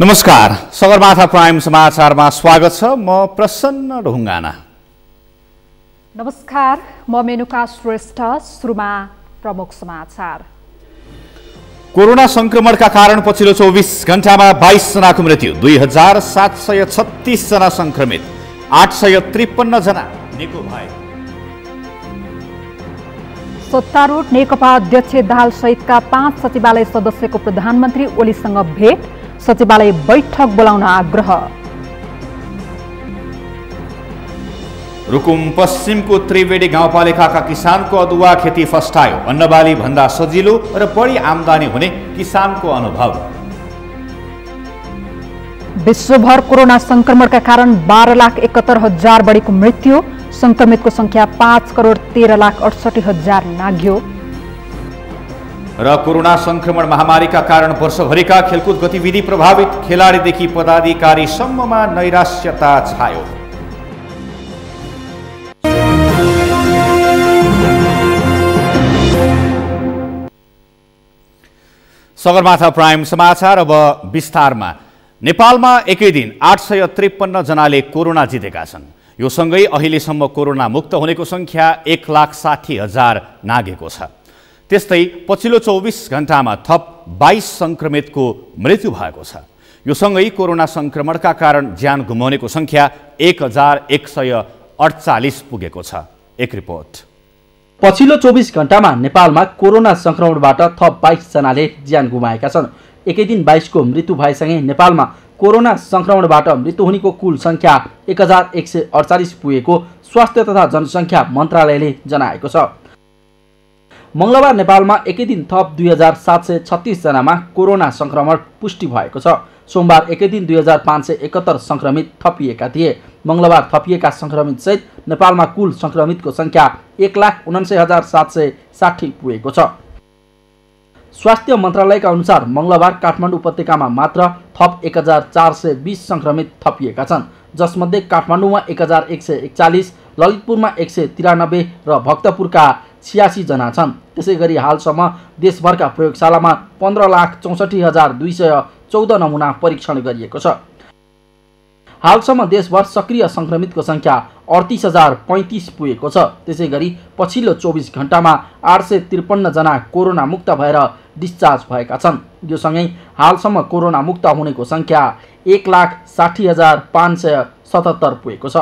नमस्कार, सगरमाथा प्राइम समाचारमा स्वागत छ। म प्रसन्न ढुङ्गाना। नमस्कार, म मेनुका श्रेष्ठ। सुरुमा प्रमुख समाचार। कोरोना संक्रमणका कारण पछिल्लो 24 घण्टामा 22 जनाको मृत्यु, 2736 जना संक्रमित, 853 जना निको भए। सत्तारूढ नेकपा अध्यक्ष दाहाल सहितका 5 सचिवालय सदस्यको प्रधानमन्त्री ओलीसँग भेट, सचिवालय बैठक बोलाउन आग्रह। रुकुम पश्चिमको त्रिवेणी गाउँपालिकाका किसानको अदुवा खेती फस्टायो, अन्नबाली भन्दा सजिलो र बढी आम्दानी हुने किसानको अनुभव। विश्वभर कोरोना संक्रमणका कारण 12,71,000 बढीको मृत्यु, संक्रमितको संख्या 5,13,68,000 नाग्यो। र कोरोना संक्रमण महामारीका कारण वर्षभरिका खेलकुद गतिविधि प्रभावित, खेलाडीदेखि पदाधिकारीसम्ममा नैराश्यता छायो। सगरमाथा प्राइम समाचार अब विस्तारमा। नेपालमा एकै दिन 853 जनाले कोरोना जितेका छन्। यो सँगै अहिलेसम्म कोरोना मुक्त हुनेको संख्या 1,60,000 नागेको छ। त्यस्तै पछिल्लो 24 घण्टामा थप 22 संक्रमितको मृत्यु भएको छ। यो सँगै कोरोना संक्रमणका कारण ज्यान गुमाउनेको संख्या 1,148 पुगेको छ। एक रिपोर्ट। पछिल्लो 24 घण्टामा नेपालमा कोरोना संक्रमणबाट थप 22 जनाले ज्यान गुमाएका छन्। एकै दिन 22 को मृत्यु भएसँगै नेपालमा कोरोना संक्रमणबाट मृत्यु हुनेको कुल संख्या 1,148 पुगेको स्वास्थ्य तथा जनसङ्ख्या मन्त्रालयले जनाएको छ। मंगलबार नेपालमा एकै दिन थप 2,736 जनामा कोरोना संक्रमण पुष्टि भएको छ। सोमबार एकै दिन 2,571 संक्रमित थपिएका थिए। मंगलबार थपिएका संक्रमित सहित नेपालमा कुल संक्रमितको संख्या 1,79,760 पुगेको छ। स्वास्थ्य मन्त्रालयका अनुसार मंगलबार काठमाडौँ उपत्यकामा मात्र थप 1,420 संक्रमित थपिएका छन्, जसमध्ये काठमाडौँमा 1,141, ललितपुरमा 193 र भक्तपुरका 86 जना छन्। त्यसैगरी हालसम्म देशभरका प्रयोगशालामा 15,64,214 नमुना परीक्षण गरिएको छ। हालसम्म देशभर सक्रिय संक्रमितको संख्या 38,035 पुगेको छ। त्यसैगरी पछिल्लो 24 घण्टामा 853 जना कोरोना मुक्त भएर डिस्चार्ज भएका छन्। यो सँगै हालसम्म कोरोना मुक्त हुनेको संख्या 1,60,577 पुगेको छ।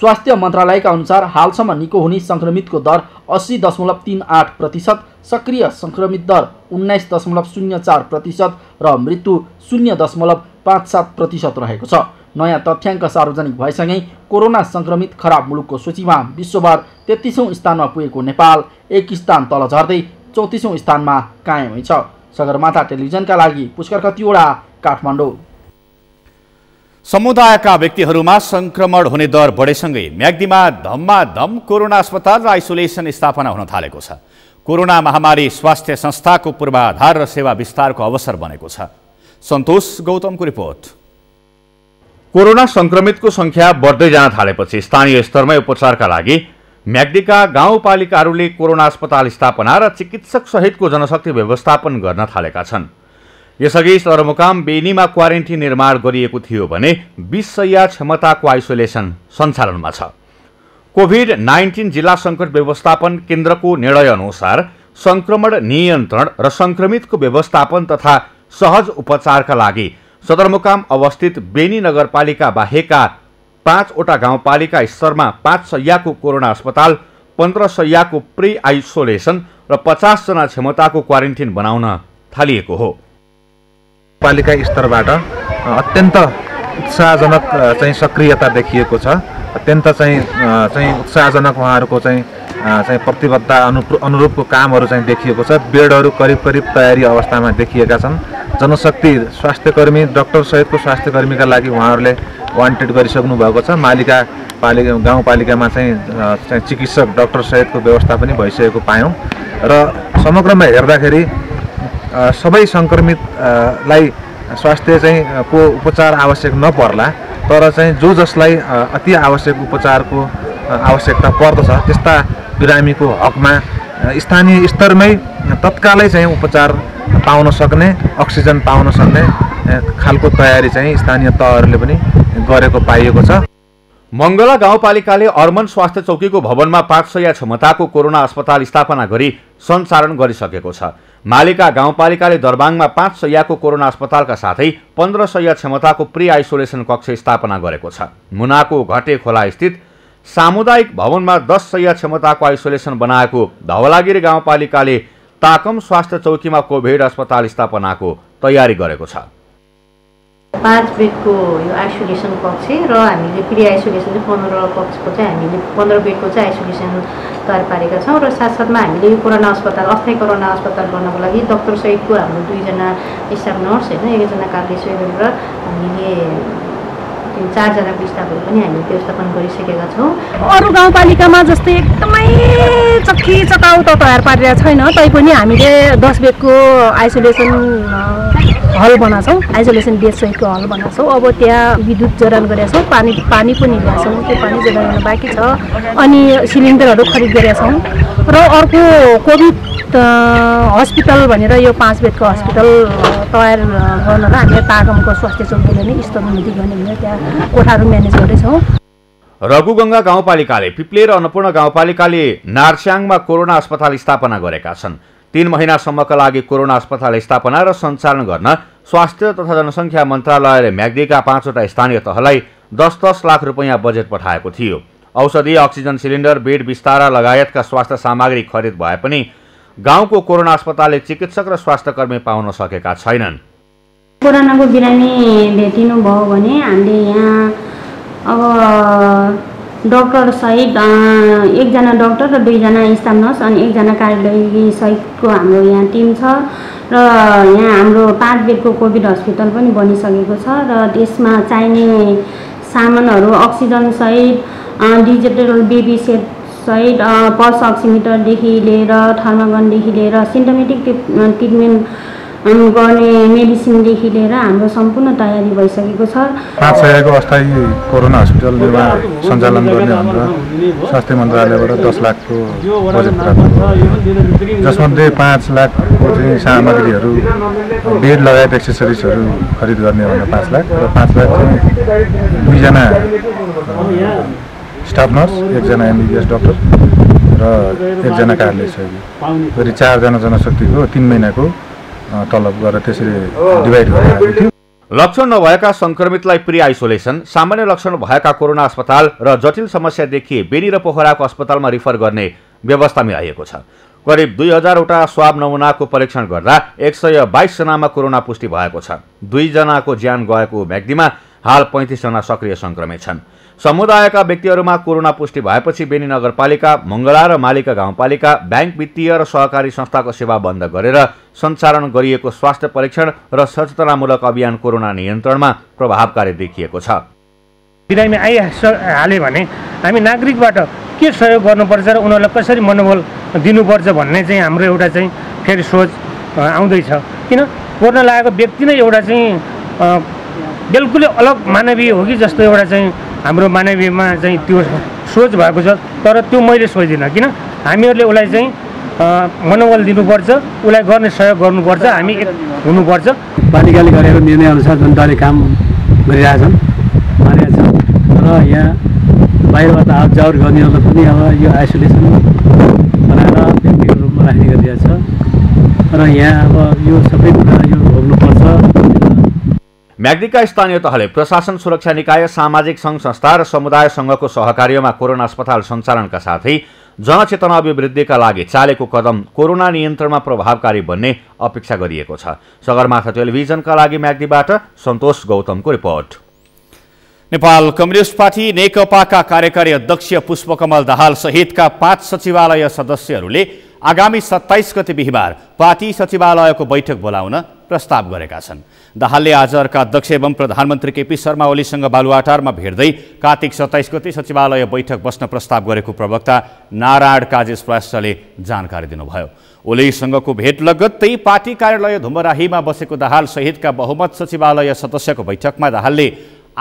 स्वास्थ्य मन्त्रालयका अनुसार हालसम्म निको हुने संक्रमितको दर 80.38%, सक्रिय संक्रमित दर 19.04% र मृत्यु 0.57% रहेको छ। नयाँ तथ्याङ्क सार्वजनिक भएसँगै कोरोना संक्रमित खराब मुलुकको सूचीमा विश्वभर 33औं स्थानमा पुगेको नेपाल एक स्थान तल झर्दै 34औं स्थानमा कायमै छ। सगरमाथा टेलिभिजनका लागि पुष्कर कतिवडा, काठमाडौँ। समुदायका व्यक्तिहरूमा संक्रमण हुने दर बढेसँगै म्याग्दीमा धममाधम कोरोना अस्पताल र आइसोलेसन स्थापना हुन थालेको छ। कोरोना महामारी स्वास्थ्य संस्थाको पूर्वाधार र सेवा विस्तारको अवसर बनेको छ। सन्तोष गौतमको रिपोर्ट। कोरोना संक्रमितको संख्या बढ्दै जान थालेपछि स्थानीय स्तरमै उपचारका लागि म्याग्दीका गाउँपालिकाहरूले कोरोना अस्पताल स्थापना र चिकित्सक सहितको जनशक्ति व्यवस्थापन गर्न थालेका छन्। यसअघि सदरमुकाम बेनीमा क्वारेन्टिन निर्माण गरिएको थियो भने 20 शय्या क्षमताको आइसोलेसन सञ्चालनमा छ। कोभिड-19 जिल्ला सङ्कट व्यवस्थापन केन्द्रको निर्णय अनुसार संक्रमण नियन्त्रण र संक्रमितको व्यवस्थापन तथा सहज उपचारका लागि सदरमुकाम अवस्थित बेनी नगरपालिका बाहेकका 5 वटा गाउँपालिका स्तरमा 5 शय्याको कोरोना अस्पताल, 15 शय्याको प्री आइसोलेसन र 50 जना क्षमताको क्वारेन्टिन बनाउन थालिएको हो। पालिका स्तरबाट अत्यन्त उत्साहजनक चाहिँ सक्रियता देखिएको छ। अत्यन्त चाहिँ उत्साहजनक उहाँहरूको चाहिँ प्रतिबद्धता अनुरूपको कामहरू चाहिँ देखिएको छ। बेडहरू करिब करिब तयारी अवस्थामा देखिएका छन्। जनशक्ति स्वास्थ्यकर्मी, डाक्टर सहितको स्वास्थ्यकर्मीका लागि उहाँहरूले वान्टेड गरिसक्नु भएको छ। गाउँपालिकामा चाहिँ चिकित्सक, डाक्टर सहितको व्यवस्था पनि भइसकेको पायौँ र समग्रमा हेर्दाखेरि सबै संक्रमितलाई स्वास्थ्य चाहिँ को उपचार आवश्यक नपर्ला, तर चाहिँ जो जसलाई अति आवश्यक उपचारको आवश्यकता पर्दछ त्यस्ता बिरामीको हकमा स्थानीय स्तरमै तत्कालै चाहिँ उपचार पाउन सक्ने, अक्सिजन पाउन सक्ने खालको तयारी चाहिँ स्थानीय तहहरूले पनि गरेको पाइएको छ। मङ्गला गाउँपालिकाले अर्मन स्वास्थ्य चौकीको भवनमा 500 क्षमताको कोरोना अस्पताल स्थापना गरी सञ्चालन गरिसकेको छ। मालिका गाउँपालिकाले दरबाङमा 500 को कोरोना अस्पतालका साथै 1500 क्षमताको प्री आइसोलेसन कक्ष स्थापना गरेको छ। मुनाको घटे खोला स्थित सामुदायिक भवनमा 1000 क्षमताको आइसोलेसन बनाएको धवलागिरी गाउँपालिकाले ताकम स्वास्थ्य चौकीमा कोभिड अस्पताल स्थापनाको तयारी गरेको छ। 5 बेडको यो आइसोलेसन कक्ष र हामीले प्री आइसोलेसन चाहिँ 15 कक्षको चाहिँ हामीले 15 बेडको चाहिँ आइसोलेसन तयार पारेका छौँ र साथसाथमा हामीले यो कोरोना अस्पताल अस्थायी कोरोना अस्पताल गर्नको लागि डाक्टर सहितको हाम्रो 2 जना स्टाफ नर्स होइन 1 जना कार्य सेवक र हामीले 4 जनाको स्टाफहरू पनि हामीले व्यवस्थापन गरिसकेका छौँ। अरू गाउँपालिकामा जस्तै एकदमै चक्की चकाउ त तयार पारेर छैन, तैपनि हामीले 10 बेडको आइसोलेसन हल बनाउँछौँ, आइसोलेसन बेड सहितको हल बनाउँछौँ। अब त्यहाँ विद्युत जडान गरेका छौँ, पानी पनि ल्याउँछौँ, त्यो पानी जडान गर्न बाँकी छ। अनि सिलिन्डरहरू खरिद गरेका छौँ र अर्को कोभिड हस्पिटल भनेर यो 5 बेडको हस्पिटल तयार गर्न र हामीले ताकमको स्वास्थ्य चौकीले नै स्तरोन्नति गर्ने भनेर त्यहाँ कोठाहरू म्यानेज गर्दैछौँ। रघुगङ्गा गाउँपालिकाले पिप्ले र अन्नपूर्ण गाउँपालिकाले नार्स्याङमा कोरोना अस्पताल स्थापना गरेका छन्। 3 महिनासम्मका लागि कोरोना अस्पताल स्थापना र सञ्चालन गर्न स्वास्थ्य तथा जनसङ्ख्या मन्त्रालयले म्याग्दीका 5वटा स्थानीय तहलाई 10-10 लाख रुपैयाँ बजेट पठाएको थियो। औषधि, अक्सिजन सिलिन्डर, बेड बिस्तारा लगायतका स्वास्थ्य सामग्री खरिद भए पनि गाउँको कोरोना अस्पतालले चिकित्सक र स्वास्थ्यकर्मी पाउन सकेका छैनन्। कोरोनाको बिरामी भेटिनु भयो भने हामीले यहाँ अब डाक्टर सहित 1 जना डाक्टर र 2 जना स्टाफ नर्स अनि 1 जना कार्यालय सहितको हाम्रो यहाँ टिम छ र यहाँ हाम्रो 5 बेडको कोभिड हस्पिटल पनि बनिसकेको छ र त्यसमा चाहिने सामानहरू अक्सिजन सहित डिजिटल बेबी सेट सहित पल्स अक्सिमिटरदेखि लिएर थर्मागनदेखि लिएर सिम्टोमेटिक ट्रिटमेन्ट गर्ने मेडिसिनदेखि लिएर हाम्रो सम्पूर्ण तयारी भइसकेको छ। 500 को अस्थायी कोरोना हस्पिटल निर्माण सञ्चालन गर्ने हाम्रो स्वास्थ्य मन्त्रालयबाट 10 लाखको बजेट प्राप्त भयो, जसमध्ये 5 लाखको चाहिँ सामग्रीहरू बेड लगायत एक्सेसरिजहरू खरिद गर्ने भनेर 5 लाख र 5 लाख चाहिँ 2 जना स्टाफ नर्स, 1 जना एमबिबिएस डाक्टर र 1 जना कार्यालय सहयोगी गरी 4 जना जनशक्तिको 3 महिनाको तलब गरेर त्यसरी डिभाइड गरेर थियो। लक्षण नभएका संक्रमितलाई प्री आइसोलेसन, सामान्य लक्षण भएका कोरोना अस्पताल र जटिल समस्या देखिए बेनी र पोखराको अस्पतालमा रिफर गर्ने व्यवस्था मिलाइएको छ। करिब 2000वटा स्वाब नमुनाको परीक्षण गर्दा 122 जनामा कोरोना पुष्टि भएको छ। 2 जनाको ज्यान गएको म्याग्दीमा हाल 35 जना सक्रिय संक्रमित छन्। समुदायका व्यक्तिहरूमा कोरोना पुष्टि भएपछि बेनी नगरपालिका, मङ्गला र मालिका गाउँपालिका ब्याङ्क, वित्तीय र सहकारी संस्थाको सेवा बन्द गरेर सञ्चालन गरिएको स्वास्थ्य परीक्षण र सचेतनामूलक अभियान कोरोना नियन्त्रणमा प्रभावकारी देखिएको छ। बिरामी आइहाले भने हामी नागरिकबाट के सहयोग गर्नुपर्छ र उनीहरूलाई कसरी मनोबल दिनुपर्छ भन्ने चाहिँ हाम्रो एउटा चाहिँ फेरि सोच आउँदैछ। किन कोरोना लागेको व्यक्ति नै एउटा चाहिँ बिल्कुलै अलग मानवीय हो कि जस्तो एउटा चाहिँ हाम्रो मानवीयमा चाहिँ त्यो सोच भएको छ। तर त्यो मैले सोच्दिनँ, किन हामीहरूले उसलाई चाहिँ मनोबल दिनुपर्छ, उसलाई गर्ने सहयोग गर्नुपर्छ, हामी एक हुनुपर्छ। पालिकाले गरेको निर्णयअनुसार जनताले काम गरिरहेछन्, मानेका छन् र यहाँ बाहिरबाट आउट जाउट गर्नेहरूलाई पनि अब यो आइसोलेसन बनाएर व्यक्तिगत रूपमा राख्ने गरिरहेछ र यहाँ अब यो सबै कुरा यो भोग्नुपर्छ। म्याग्दीका स्थानीय तहले प्रशासन, सुरक्षा निकाय, सामाजिक सङ्घ संस्था र समुदाय सङ्घको सहकार्यमा कोरोना अस्पताल सञ्चालनका साथै जनचेतना अभिवृद्धिका लागि चालेको कदम कोरोना नियन्त्रणमा प्रभावकारी बन्ने अपेक्षा गरिएको छ। सगरमाथा टेलिभिजनका लागि म्याग्दीबाट सन्तोष गौतमको रिपोर्ट। नेपाल कम्युनिस्ट पार्टी नेकपाका कार्यकारी अध्यक्ष पुष्पकमल दाहाल सहितका 5 सचिवालय सदस्यहरूले आगामी 27 गते बिहिबार पार्टी सचिवालयको बैठक बोलाउन प्रस्ताव गरेका छन्। दाहालले आज अर्का अध्यक्ष एवं प्रधानमन्त्री केपी शर्मा ओलीसँग बालुवाटारमा भेट्दै कार्तिक 27 गते सचिवालय बैठक बस्न प्रस्ताव गरेको प्रवक्ता नारायण काजे श्रेष्ठले जानकारी दिनुभयो। ओलीसँगको भेट लगत्तै पार्टी कार्यालय धुमराहीमा बसेको दाहाल सहितका बहुमत सचिवालय सदस्यको बैठकमा दाहालले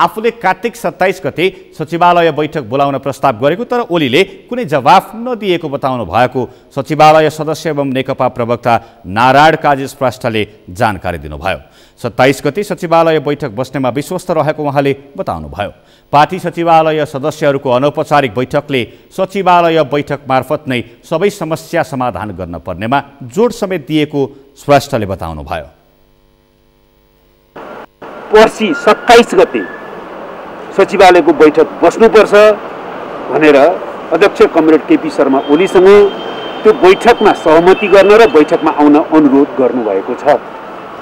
आफूले कार्तिक 27 गते सचिवालय बैठक बोलाउन प्रस्ताव गरेको तर ओलीले कुनै जवाफ नदिएको बताउनु भएको सचिवालय सदस्य एवं नेकपा प्रवक्ता नारायण काजी श्रेष्ठले जानकारी दिनुभयो। 27 गते सचिवालय बैठक बस्नेमा विश्वस्त रहेको उहाँले बताउनुभयो। पार्टी सचिवालय सदस्यहरूको अनौपचारिक बैठकले सचिवालय बैठक मार्फत नै सबै समस्या समाधान गर्न पर्नेमा जोड समेत दिएको श्रेष्ठले बताउनुभयो। पर्सि 27 गते सचिवालयको बैठक बस्नुपर्छ भनेर अध्यक्ष कमरेड केपी शर्मा ओलीसँग त्यो बैठकमा सहमति गर्न र बैठकमा आउन अनुरोध गर्नुभएको छ।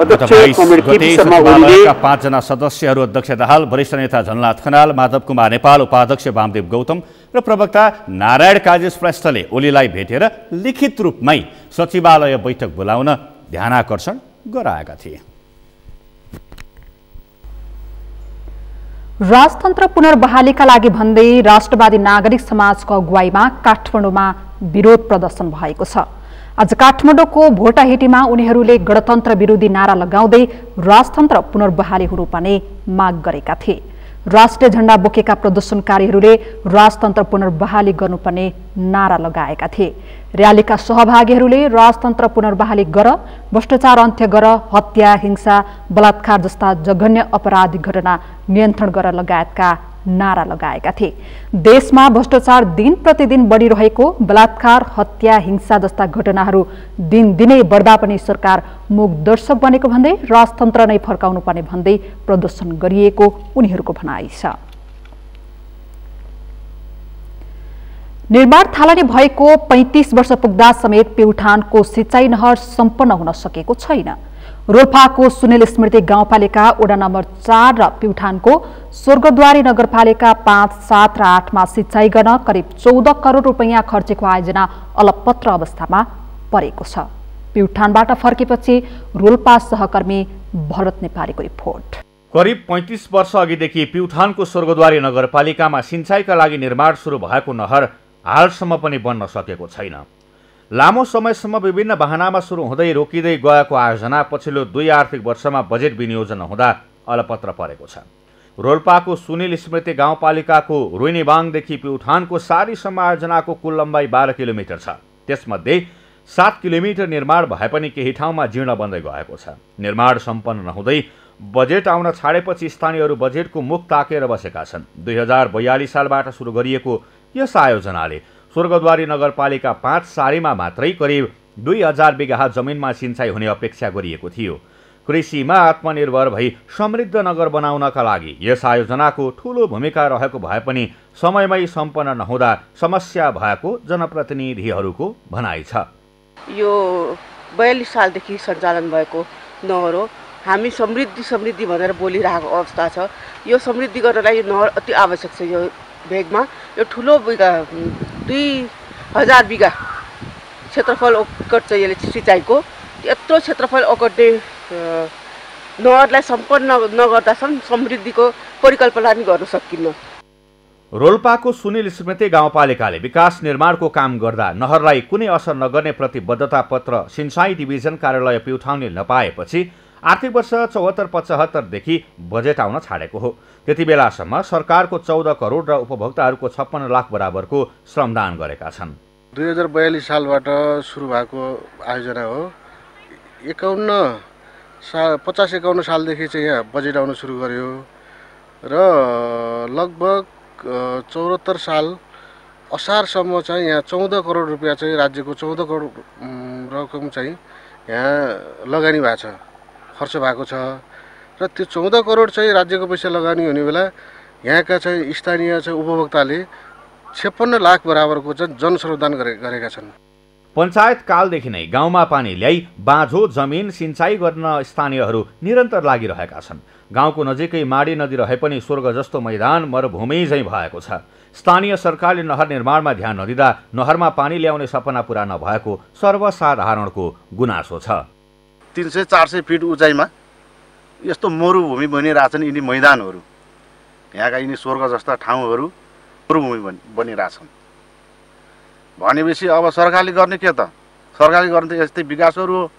अध्यक्ष कमरेड केपी शर्मा ओलीले 5 जना सदस्यहरू अध्यक्ष दाहाल, वरिष्ठ नेता झलनाथ खनाल, माधव कुमार नेपाल, उपाध्यक्ष वामदेव गौतम र प्रवक्ता नारायण काजी श्रेष्ठले ओलीलाई भेटेर लिखित रूपमै सचिवालय बैठक बोलाउन ध्यानाकर्षण गराएका थिए। राजतन्त्र पुनर्बहालीका लागि भन्दै राष्ट्रवादी नागरिक समाजको अगुवाईमा काठमाडौँमा विरोध प्रदर्शन भएको छ। आज काठमाडौँको भोटाहेटीमा उनीहरूले गणतन्त्र विरोधी नारा लगाउँदै राजतन्त्र पुनर्बहाली हुनुपर्ने माग गरेका थिए। राष्ट्रिय झण्डा बोकेका प्रदर्शनकारीहरूले राजतन्त्र पुनर्बहाली गर्नुपर्ने नारा लगाएका थिए। र्यालीका सहभागीहरूले राजतन्त्र पुनर्बहाली गर, भ्रष्टाचार अन्त्य गर, हत्या, हिंसा, बलात्कार जस्ता जघन्य अपराधिक घटना नियन्त्रण गर लगायतका नारा लगाएका थिए। देशमा भ्रष्टाचार दिन प्रतिदिन बढिरहेको, बलात्कार, हत्या, हिंसा जस्ता घटनाहरू दिनदिनै बढ्दा पनि सरकार मूक दर्शक बनेको भन्दै राजतन्त्र नै फर्काउनु पर्ने भन्दै प्रदर्शन गरिएको उनीहरूको भनाइ छ। निर्माण थालनी भएको 35 वर्ष पुग्दा समेत प्युठानको सिँचाइ नहर सम्पन्न हुन सकेको छैन। रोल्पाको सुनिल स्मृति गाउँपालिका वडा नम्बर 4 र प्युठानको स्वर्गद्वारी नगरपालिका 5, 7 र 8 मा सिँचाइ गर्न करिब 14 करोड रुपैयाँ खर्चेको आयोजना अलपत्र अवस्थामा परेको छ। प्युठानबाट फर्केपछि रोल्पा सहकर्मी भरत नेपालीको रिपोर्ट। करिब 35 वर्ष अघिदेखि प्युठानको स्वर्गद्वारी नगरपालिकामा सिँचाइका लागि निर्माण सुरु भएको नहर हालसम्म पनि बन्न सकेको छैन। लामो समयसम्म विभिन्न बहानामा सुरु हुँदै रोकिँदै गएको आयोजना पछिल्लो 2 आर्थिक वर्षमा बजेट विनियोजन हुँदा अलपत्र परेको छ। रोल्पाको सुनिल स्मृति गाउँपालिकाको रुइनीबाङदेखि प्युठानको सारीसम्म आयोजनाको कुल लम्बाइ 12 किलोमिटर छ। त्यसमध्ये 7 किलोमिटर निर्माण भए पनि केही ठाउँमा जीर्ण बन्दै गएको छ। निर्माण सम्पन्न नहुँदै बजेट आउन छाडेपछि स्थानीयहरू बजेटको मुख ताकेर बसेका छन्। 2042 सालबाट सुरु गरिएको यस आयोजनाले स्वर्गद्वारी नगरपालिका 5 सारीमा मात्रै करिब 2000 बिघा जमिनमा सिँचाइ हुने अपेक्षा गरिएको थियो। कृषिमा आत्मनिर्भर भई समृद्ध नगर बनाउनका लागि यस आयोजनाको ठूलो भूमिका रहेको भए पनि समयमै सम्पन्न नहुँदा समस्या भएको जनप्रतिनिधिहरूको भनाइ छ। यो 42 सालदेखि सञ्चालन भएको नहर हो। हामी समृद्धि भनेर बोलिरहेको अवस्था छ। यो समृद्धि गर्नलाई यो नहर अति आवश्यक छ। यो भेगमा यो ठुलो बिघा 2000 बिघा क्षेत्रफल ओगट्छ यसले सिँचाइको। यत्रो क्षेत्रफल ओगट्ने नहरलाई सम्पन्न नगर्दासम्म समृद्धिको परिकल्पना पनि गर्न सकिन्न। रोल्पाको सुनिल स्मृति गाउँपालिकाले विकास निर्माणको काम गर्दा नहरलाई कुनै असर नगर्ने प्रतिबद्धता पत्र सिँचाइ डिभिजन कार्यालय प्युठानले नपाएपछि आर्थिक वर्ष 74-75 देखि बजेट आउन छाडेको हो। त्यति बेलासम्म सरकारको 14 करोड र उपभोक्ताहरूको 56 लाख बराबरको श्रमदान गरेका छन्। 2042 सालबाट सुरु भएको आयोजना हो। 50-51 सालदेखि चाहिँ यहाँ बजेट आउन सुरु गर्यो र लगभग 74 साल असारसम्म चाहिँ यहाँ 14 करोड रुपियाँ चाहिँ राज्यको 14 करोड रकम चाहिँ यहाँ लगानी भएको छ, खर्च भएको छ र त्यो 14 करोड चाहिँ राज्यको पैसा लगानी हुने बेला यहाँका चाहिँ स्थानीय चाहिँ उपभोक्ताले 56 लाख बराबरको चाहिँ जनश्रमदान गरेका छन्। पञ्चायत कालदेखि नै गाउँमा पानी ल्याई बाँझो जमिन सिँचाइ गर्न स्थानीयहरू निरन्तर लागिरहेका छन्। गाउँको नजिकै माडी नदी रहे पनि स्वर्ग जस्तो मैदान मरुभूमि झैँ भएको छ। स्थानीय सरकारले नहर निर्माणमा ध्यान नदिँदा नहरमा पानी ल्याउने सपना पूरा नभएको सर्वसाधारणको गुनासो छ। 300-400 फिट उचाइमा यस्तो मरुभूमि बनिरहेछन्। यिनी मैदानहरू यहाँका यिनी स्वर्ग जस्ता ठाउँहरू मरुभूमि बनिरहेछन् भनेपछि अब सरकारले गर्ने के त? सरकारले गर्ने त यस्तै विकासहरू हो।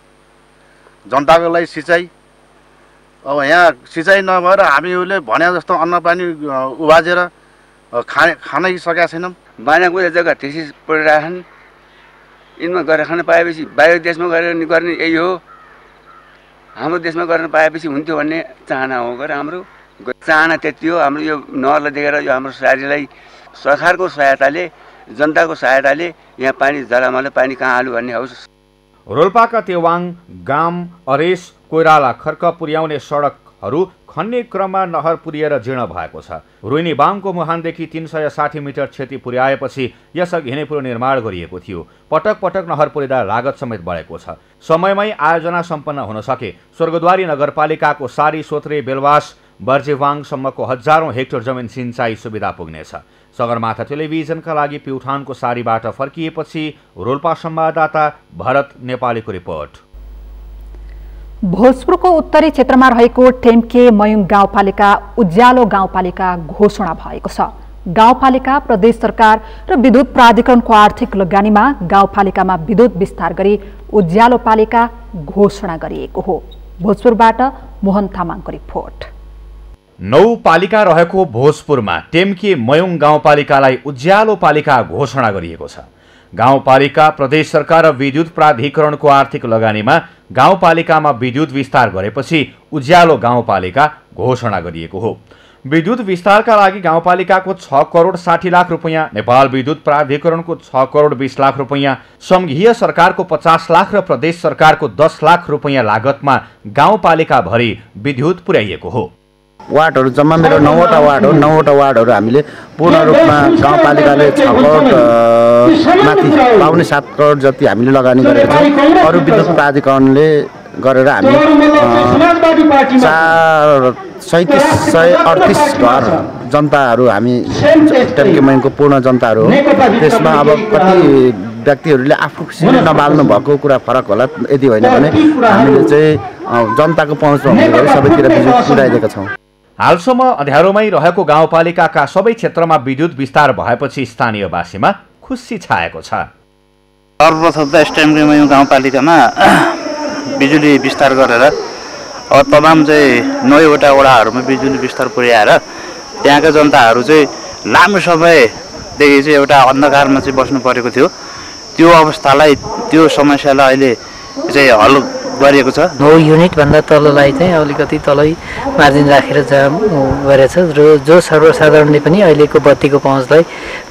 जनताको लागि सिँचाइ अब यहाँ सिँचाइ नभएर हामीहरूले भने जस्तो अन्न पानी उभाजेर खानै सकेका छैनौँ। बाहिरको जग्गा त्यसै परिरहेछन्, यिनमा गरेर खान पाएपछि बाहिर देशमा गरेर गर्ने यही हो। हाम्रो देशमा गर्न पाएपछि हुन्थ्यो भन्ने चाहना हो। हाम्रो चाहना त्यति हो। हाम्रो यो नहरलाई देखेर यो हाम्रो सारीलाई सरकारको सहायताले, जनताको सहायताले यहाँ पानी जलामाले पानी कहाँ हाल्नु भन्ने होस्। रोल्पाका तेवाङ गाम अरेस कोइराला खर्क पुर्याउने सडकहरू खन्ने क्रममा नहर पुरिएर जीर्ण भएको छ। रोहिणी बाङको मुहानदेखि 360 मिटर क्षति पुर्याएपछि यसअघि नै पुल निर्माण गरिएको थियो। पटक पटक नहर पुर्दा लागत समेत बढेको छ। समयमै आयोजना सम्पन्न हुन सके स्वर्गद्वारी नगरपालिकाको सारी सोत्रे बेलवास बर्जेवाङसम्मको हजारौं हेक्टर जमिन सिंचाई सुविधा पुग्नेछ। सगरमाथा टेलिभिजनका लागि प्युठानको सारीबाट फर्किएपछि रोल्पा संवाददाता भरत नेपालीको रिपोर्ट। भोजपुरको उत्तरी क्षेत्रमा रहेको टेम्के मयुङ गाउँपालिका उज्यालो गाउँपालिका घोषणा भएको छ। गाउँपालिका, प्रदेश सरकार र विद्युत प्राधिकरणको आर्थिक लगानीमा गाउँपालिकामा विद्युत विस्तार गरी उज्यालो पालिका घोषणा गरिएको हो। भोजपुरबाट मोहन तामाङको रिपोर्ट। 9 पालिका रहेको भोजपुरमा टेम्के मयुङ गाउँपालिकालाई उज्यालो पालिका घोषणा गरिएको छ। गाउँपालिका, प्रदेश सरकार र विद्युत प्राधिकरणको आर्थिक लगानीमा गाउँपालिकामा विद्युत विस्तार गरेपछि उज्यालो गाउँपालिका घोषणा गरिएको हो। विद्युत विस्तारका लागि गाउँपालिकाको 6 करोड 60 लाख रुपैयाँ, नेपाल विद्युत प्राधिकरणको 6 करोड 20 लाख रुपैयाँ, संघीय सरकारको 50 लाख र प्रदेश सरकारको 10 लाख रुपैयाँ लागतमा गाउँपालिका भरि विद्युत पुर्याइएको हो। वार्डहरू जम्मा मेरो 9वटा वार्ड हो। 9वटा वार्डहरू हामीले पूर्ण रूपमा गाउँपालिकाले 6 करोड माथि पाउने 7 करोड जति हामीले लगानी गरेका छौँ। अरू विद्युत प्राधिकरणले गरेर हामी 3738 घर जनताहरू हामी टेम्के मयुङको पूर्ण जनताहरू हो। त्यसमा अब कति व्यक्तिहरूले आफू खुसीले नबाल्नु भएको कुरा फरक होला। यदि होइन भने हामीले चाहिँ जनताको पहुँचमा हुने गरी सबैतिर विद्युत पुर्याइदिएका छौँ। हालसम्म अँध्यारोमै रहेको गाउँपालिकाका सबै क्षेत्रमा विद्युत विस्तार भएपछि स्थानीयवासीमा खुसी छाएको छ। सर्वप्रथम त टेम्के मयुङ गाउँपालिकामा बिजुली विस्तार गरेर अब तमाम चाहिँ 9वटा वडाहरूमा बिजुली विस्तार पुर्याएर त्यहाँका जनताहरू चाहिँ लामो समयदेखि चाहिँ एउटा अन्धकारमा चाहिँ बस्नु परेको थियो। त्यो अवस्थालाई, त्यो समस्यालाई अहिले चाहिँ हल गरिएको छ। 9 युनिटभन्दा तललाई चाहिँ अलिकति तलै मार्जिन राखेर जाम गरेछ र जो सर्वसाधारणले पनि अहिलेको बत्तीको पहुँचलाई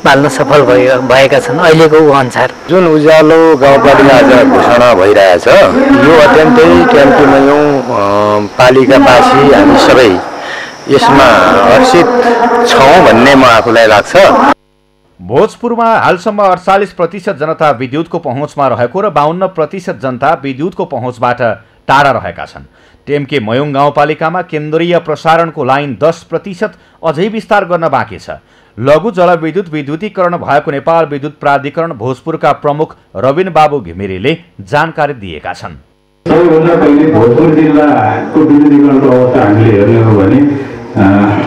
बाल्न सफल भएका छन्। अहिलेको अनुसार जुन उज्यालो गाउँपालिका आज घोषणा भइरहेछ यो अत्यन्तै टेम्के मयुङ पालिकावासी हामी सबै यसमा हर्षित छौँ भन्ने म आफूलाई लाग्छ। भोजपुरमा हालसम्म 48% जनता विद्युतको पहुँचमा रहेको र 52% जनता विद्युतको पहुँचबाट टाढा रहेका छन्। टेम्के मयुङ गाउँपालिकामा केन्द्रीय प्रसारणको लाइन 10% अझै विस्तार गर्न बाँकी छ। लघु जलविद्युत विद्युतीकरण भएको नेपाल विद्युत प्राधिकरण भोजपुरका प्रमुख रविन बाबु घिमिरेले जानकारी दिएका छन्। सबैभन्दा पहिले भोजपुर जिल्लाको विद्युतीकरणको अवस्था हामीले हेर्ने हो भने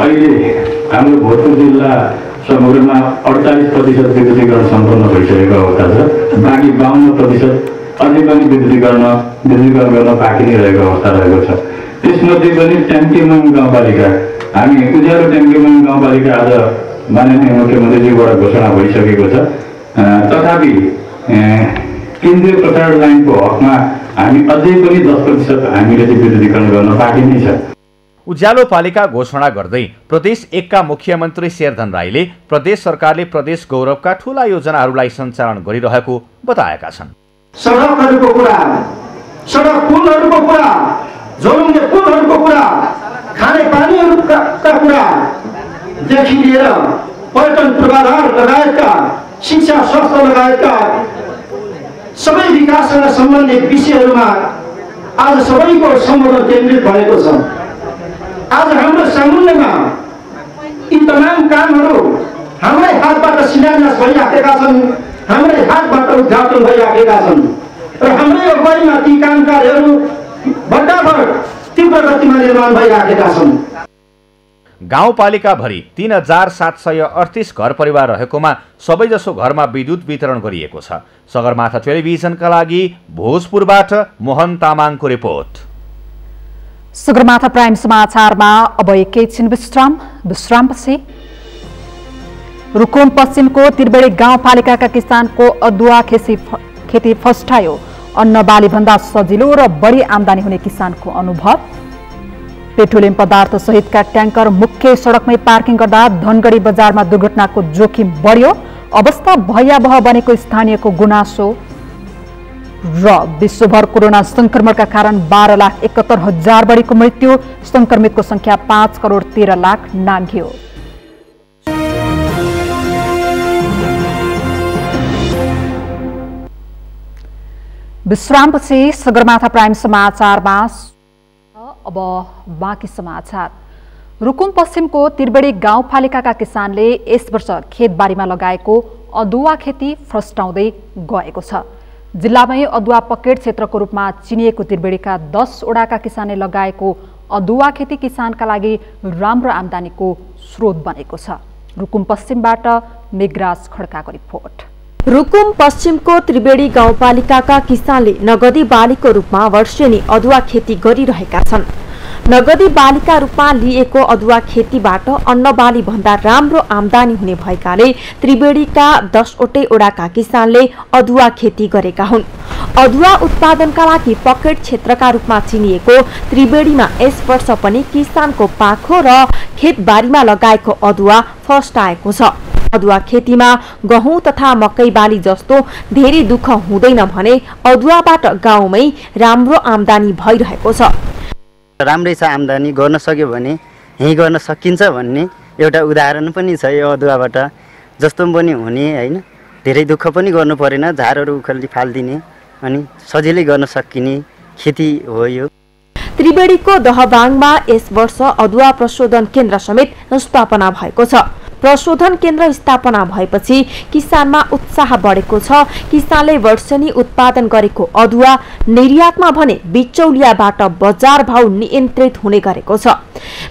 अहिले हाम्रो भोजपुर जिल्ला समग्रमा 48% विद्युतीकरण सम्पन्न भइसकेको अवस्था छ। बाँकी 52% अझै पनि विद्युतीकरण गर्न बाँकी नै रहेको अवस्था रहेको छ। त्यसमध्ये पनि टेम्के मयुङ गाउँपालिका, हामी उज्यालो टेम्के मयुङ गाउँपालिका आज माननीय मुख्यमन्त्रीजीबाट घोषणा भइसकेको छ। तथापि केन्द्रीय प्रसारण लाइनको हकमा हामी अझै पनि 10% हामीले चाहिँ विद्युतीकरण गर्न बाँकी नै छ। उज्यालो पालिका घोषणा गर्दै प्रदेश 1 का मुख्यमन्त्री शेरधन राईले प्रदेश सरकारले प्रदेश गौरवका ठूला योजनाहरूलाई सञ्चालन गरिरहेको बताएका छन्। सडकहरूको कुरा, सडक पुलहरूको कुरा, जोड्ने पुलहरूको कुरा, खाने पानीहरूका कुरादेखि लिएर पर्यटन पूर्वाधार लगायतका, शिक्षा स्वास्थ्य लगायतका सबै विकाससँग सम्बन्धित विषयहरूमा आज सबैको सम्बोधन केन्द्रित भएको छ। आज हाम्रो सामुन्नेमा यी तमाम कामहरू हाम्रै हातबाट शिलान्यास भइराखेका छन्, हाम्रै हातबाट उद्घाटन भइराखेका छन् र हाम्रै अगुवाईमा ती काम कार्यहरू बड्डाभर तीव्र गतिमा निर्माण भइराखेका छन्। गाउँपालिका भरि 3738 घर परिवार रहेकोमा सबैजसो घरमा विद्युत वितरण गरिएको छ। सगरमाथा टेलिभिजनका लागि भोजपुरबाट मोहन तामाङको रिपोर्ट। सगरमाथा प्राइम समाचारमा अब एकैछिन विश्रामपछि रुकुम पश्चिमको त्रिवेणी गाउँपालिकाका किसानको अदुवा खेती फस्टायो। अन्न बाली भन्दा सजिलो र बढी आमदानी हुने किसानको अनुभव। पेट्रोलियम पदार्थ सहितका ट्याङ्कर मुख्य सडकमै पार्किङ गर्दा धनगढी बजारमा दुर्घटनाको जोखिम बढ्यो। अवस्था भयावह बनेको स्थानीयको गुनासो। र विश्वभर कोरोना संक्रमणका कारण 12,71,000 बढीको मृत्यु। संक्रमितको संख्या 5,13,00,000 नाघ्यो। विश्रामपछि सगरमाथा प्राइम समाचारमा अब बाँकी समाचार। रुकुम पश्चिमको त्रिवेणी गाउँपालिकाका किसानले यस वर्ष खेतबारीमा लगाएको अदुवा खेती फस्टाउँदै गएको छ। जिल्लामै अदुवा पकेट क्षेत्रको रूपमा चिनिएको त्रिवेणीका 10 वडाका किसानले लगाएको अदुवा खेती किसानका लागि राम्रो आमदानीको स्रोत बनेको छ। रुकुम पश्चिमबाट मेघराज खड्काको रिपोर्ट। रुकुम पश्चिमको त्रिवेणी गाउँपालिकाका किसानले नगदी बालीको रूपमा वर्षेनी अदुवा खेती गरिरहेका छन्। नगदी बालीका रूपमा लिएको अदुवा खेतीबाट अन्न बाली भन्दा राम्रो आमदानी हुने भएकाले त्रिवेणीका 10वटै वडाका किसानले अदुवा खेती गरेका हुन्। अदुवा उत्पादनका लागि पकेट क्षेत्रका रूपमा चिनिएको त्रिवेणीमा यस वर्ष पनि किसानको पाखो र खेतबारीमा लगाएको अदुवा फस्टाएको छ। अदुवा खेतीमा गहुँ तथा मकै बाली जस्तो धेरै दुःख हुँदैन भने अदुवाबाट गाउँमै राम्रो आमदानी भइरहेको छ। राम्रै छ, आमदानी गर्न सक्यो भने यही गर्न सकिन्छ भन्ने एउटा उदाहरण पनि छ यो अदुवाबाट। जस्तो पनि हुने हैन, धेरै दुःख पनि गर्नु परेन, झारहरू उखाली फाल्दिने अनि सजिलै गर्न सकिने खेती हो यो। त्रिवेणीको दहबाङमा यस वर्ष अदुवा प्रशोधन केन्द्र समेत स्थापना भएको छ। प्रशोधन केन्द्र स्थापना भएपछि किसानमा उत्साह बढेको छ। किसानले वर्षेनी उत्पादन गरेको अदुवा निर्यातमा भने बिचौलियाबाट बजार भाव नियन्त्रित हुने गरेको छ।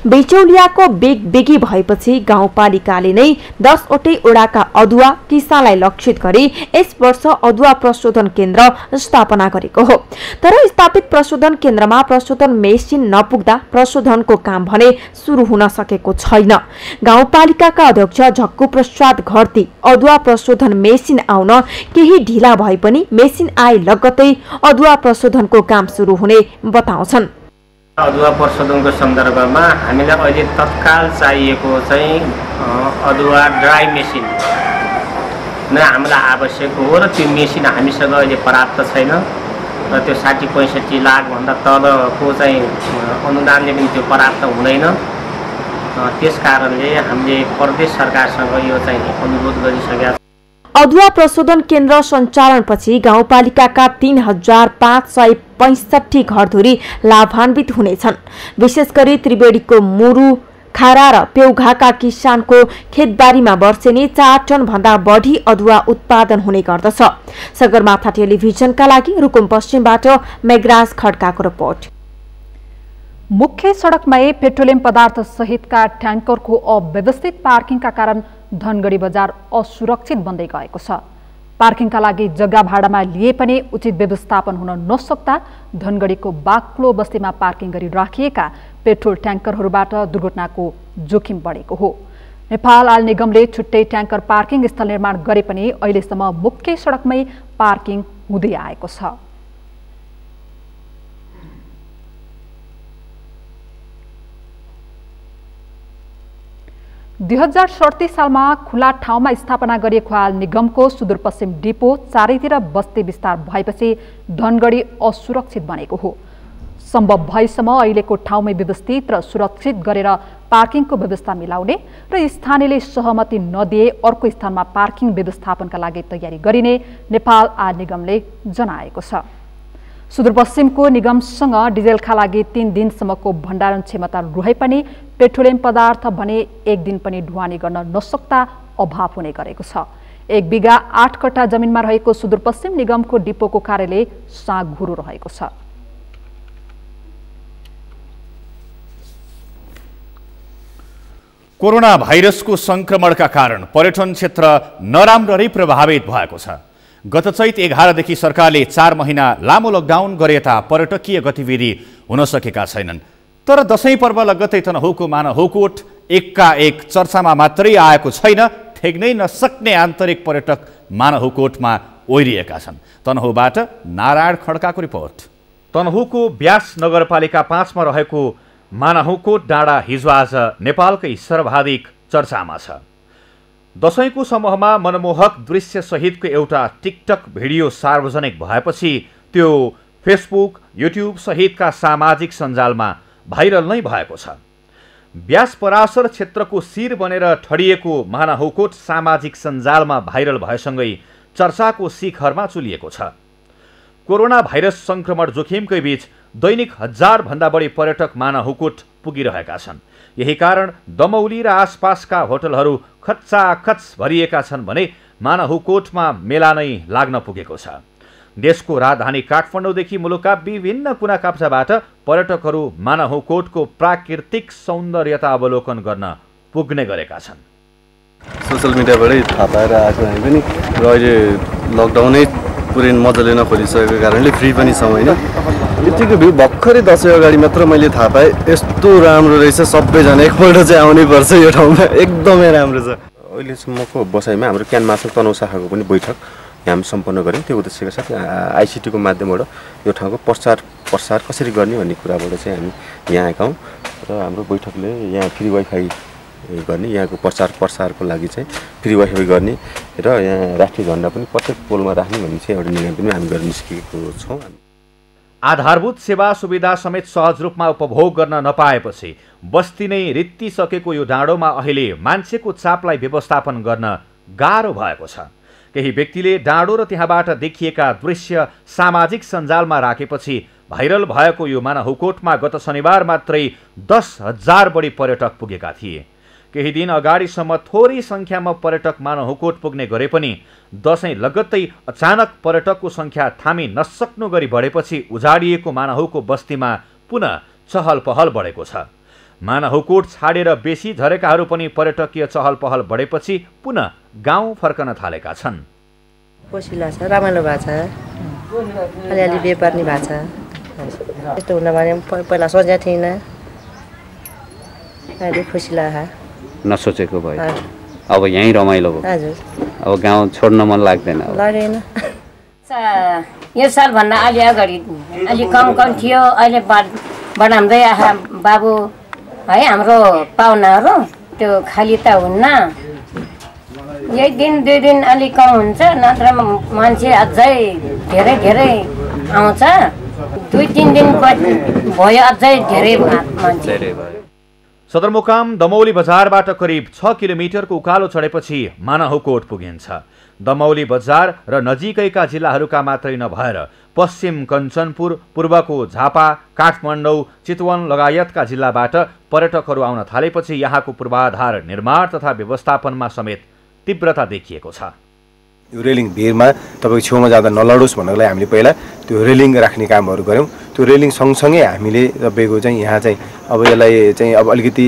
बिचौलियाको बेगी भएपछि गाउँपालिकाले नै 10वटै वडाका अदुवा किसानलाई लक्षित गरी यस वर्ष अदुवा प्रशोधन केन्द्र स्थापना गरेको हो। तर स्थापित प्रशोधन केन्द्रमा प्रशोधन मेसिन नपुग्दा प्रशोधनको काम भने सुरु हुन सकेको छैन। गाउँपालिकाका अध्यक्ष झक्कु प्रसाद घरती अदुवा प्रशोधन मेसिन आउन केही ढिला भए पनि मेसिन आए लगत्तै अदुवा प्रशोधनको काम सुरु हुने बताउँछन्। अदुवा प्रशोधनको सन्दर्भमा हामीलाई अहिले तत्काल चाहिएको चाहिँ अदुवा ड्राई मेसिन नै हामीलाई आवश्यक हो र त्यो मेसिन हामीसँग अहिले पर्याप्त छैन र त्यो 60-65 लाख भन्दा तलको चाहिँ अनुदानले पनि त्यो पर्याप्त हुँदैन। त्यस कारणले हामीले प्रदेश सरकारसँग यो चाहिँ अनुरोध गरिसकेका छौँ। अदुवा प्रशोधन केन्द्र सञ्चालनपछि गाउँपालिकाका 3,565 घरधुरी लाभान्वित हुनेछन्। विशेष गरी त्रिवेणीको मुरु, खारा र पेउघाका किसानको खेतबारीमा वर्षेनी 4 टन भन्दा बढी अदुवा उत्पादन हुने गर्दछ। सगरमाथा टेलिभिजनका लागि रुकुम पश्चिमबाट मेघराज खड्काको रिपोर्ट। मुख्य सडकमै पेट्रोलियम पदार्थ सहितका ट्याङ्करको अव्यवस्थित पार्किङका कारण धनगढी बजार असुरक्षित बन्दै गएको छ। पार्किङका लागि जग्गा भाडामा लिए पनि उचित व्यवस्थापन हुन नसक्दा धनगढीको बाक्लो बस्तीमा पार्किङ गरी राखिएका पेट्रोल ट्याङ्करहरूबाट दुर्घटनाको जोखिम बढेको हो। नेपाल आयल निगमले छुट्टै ट्याङ्कर पार्किङ स्थल निर्माण गरे पनि अहिलेसम्म मुख्य सडकमै पार्किङ हुँदै आएको छ। दुई 2037 सालमा खुला ठाउँमा स्थापना गरिएको आयल निगमको सुदूरपश्चिम डिपो चारैतिर बस्ती विस्तार भएपछि धनगढी असुरक्षित बनेको हो। सम्भव भएसम्म अहिलेको ठाउँमै व्यवस्थित र सुरक्षित गरेर पार्किङको व्यवस्था मिलाउने र स्थानीयले सहमति नदिए अर्को स्थानमा पार्किङ व्यवस्थापनका लागि तयारी गरिने नेपाल आयल निगमले जनाएको छ। सुदूरपश्चिमको निगमसँग डिजेलका लागि 3 दिनसम्मको भण्डारण क्षमता रहे पनि पेट्रोलियम पदार्थ भने 1 दिन पनि ढुवानी गर्न नसक्दा अभाव हुने गरेको छ। 1 बिघा 8 कट्ठा जमिनमा रहेको सुदूरपश्चिम निगमको डिपोको कार्यालय साँघुरो रहेको छ। कोरोना भाइरसको संक्रमणका कारण पर्यटन क्षेत्र नराम्ररी प्रभावित भएको छ। गत चैत 11 देखि सरकारले 4 महिना लामो लकडाउन गरे ता पर्यटकीय गतिविधि हुन सकेका छैनन्। तर दशैं पर्व लगत्तै तनहुँको मानहुँकोट एकाएक चर्चामा मात्रै आएको छैन, ठेग्नै नसक्ने आन्तरिक पर्यटक मानहुँकोटमा ओइरिएका छन्। तनहुँबाट नारायण खड्काको रिपोर्ट। तनहुँको ब्यास नगरपालिका 5 मा रहेको मानहुँकोट डाँडा हिजो आज नेपालकै सर्वाधिक चर्चामा छ। दशैंको समूहमा मनमोहक दृश्य सहितको एउटा टिकटक भिडियो सार्वजनिक भएपछि त्यो फेसबुक, युट्युब सहितका सामाजिक सञ्जालमा भाइरल नै भएको छ। ब्यास पराशर क्षेत्रको शिर बनेर ठडिएको मानहुँकोट सामाजिक सञ्जालमा भाइरल भएसँगै चर्चाको शिखरमा चुलिएको छ। कोरोना भाइरस संक्रमण जोखिमकै बीच दैनिक 1000 भन्दा बढी पर्यटक मानहुँकोट पुगिरहेका छन्। यही कारण दमौली र आसपासका होटलहरू खच्चाखच भरिएका छन् भने मानहुँकोटमा मेला नै लाग्न पुगेको छ। देशको राजधानी काठमाडौँदेखि मुलुकका विभिन्न कुना काप्चाबाट पर्यटकहरू मानहुँकोटको प्राकृतिक सौन्दर्यता अवलोकन गर्न पुग्ने गरेका छन्। सोशल मिडियाबाटै थाहा पाएर आएको हामी पनि, र अहिले लकडाउनै पुरै मजा लिन खोजिसकेको कारणले फ्री पनि छौँ होइन। यतिको भ्यू भर्खरै दसैँ अगाडि मात्र मैले थाहा पाएँ यस्तो राम्रो रहेछ, सबैजना एकपल्ट चाहिँ आउनै पर्छ यो ठाउँमा, एकदमै राम्रो छ। अहिलेसम्मको बसाइमा हाम्रो क्यानमार्सल तनहुँ शाखाको पनि बैठक हामी सम्पन्न गऱ्यौँ। त्यो उद्देश्यका साथ आइसिटीको माध्यमबाट यो ठाउँको प्रसार कसरी गर्ने भन्ने कुराबाट चाहिँ हामी यहाँ आएका हौँ र हाम्रो बैठकले यहाँ फ्री वाइफाई गर्ने, यहाँको प्रसारको लागि चाहिँ फ्री वाइफाई गर्ने र यहाँ राष्ट्रिय झन्डा पनि प्रत्येक पोलमा राख्ने भन्ने चाहिँ एउटा निर्णय पनि हामी गर्न निस्केको छौँ। आधारभूत सेवा सुविधा समेत सहज रूपमा उपभोग गर्न नपाएपछि बस्ती नै रित्तिसकेको यो डाँडोमा अहिले मान्छेको चापलाई व्यवस्थापन गर्न गाह्रो भएको छ। केही व्यक्तिले डाँडो र त्यहाँबाट देखिएका दृश्य सामाजिक सञ्जालमा राखेपछि भाइरल भएको यो मानहुँकोटमा गत शनिबार मात्रै 10,000 बढी पर्यटक पुगेका थिए। केही दिन अगाडिसम्म थोरै सङ्ख्यामा पर्यटक मानहुँकोट पुग्ने गरे पनि दशैं लगत्तै अचानक पर्यटकको सङ्ख्या थामी नसक्नु गरी बढेपछि उजाडिएको मानहुँको बस्तीमा पुनः चहल पहल बढेको छ। मानहुँकोट छाडेर बेसी झरेकाहरू पनि पर्यटकीय चहल पहल बढेपछि पुनः गाउँ फर्कन थालेका छन्। पोसिला छ, रमाइलो भएको छ, अलिअलि व्यापार नि भएको छ। यस्तो हुन भने पहिला सोचेको थिइनँ, अहिले खुसी लाग्यो। नसोचेको भयो, अब यहीँ रमाइलो भयो। हजुर, अब गाउँ छोड्न मन लाग्दैन। लागेन। यो सालभन्दा अलि अगाडि अलि कम थियो, अहिले बढाउँदै आए बाबु है। हाम्रो पाहुनाहरू त्यो खाली त हुन्न, एक दिन 2 दिन अलिक कम हुन्छ, नत्र मान्छे अझै धेरै आउँछ। 2-3 दिन भयो अझै धेरै मान्छे। सदरमुकाम दमौली बजारबाट करिब 6 किलोमिटरको उकालो चढेपछि मानहुँकोट पुगिन्छ। दमौली बजार र नजिकैका जिल्लाहरूका मात्रै नभएर पश्चिम कञ्चनपुर, पूर्वको झापा, काठमाडौँ, चितवन लगायतका जिल्लाबाट पर्यटकहरू आउन थालेपछि यहाँको पूर्वाधार निर्माण तथा व्यवस्थापनमा समेत तीव्रता देखिएको छ। यो रेलिङ भिरमा तपाईको छेउमा जाँदा नलडोस् भन्नको लागि हामीले पहिला त्यो रेलिङ राख्ने कामहरू गऱ्यौँ। त्यो रेलिङ सँगसँगै हामीले तपाईँको चाहिँ यहाँ चाहिँ अब यसलाई चाहिँ अब अलिकति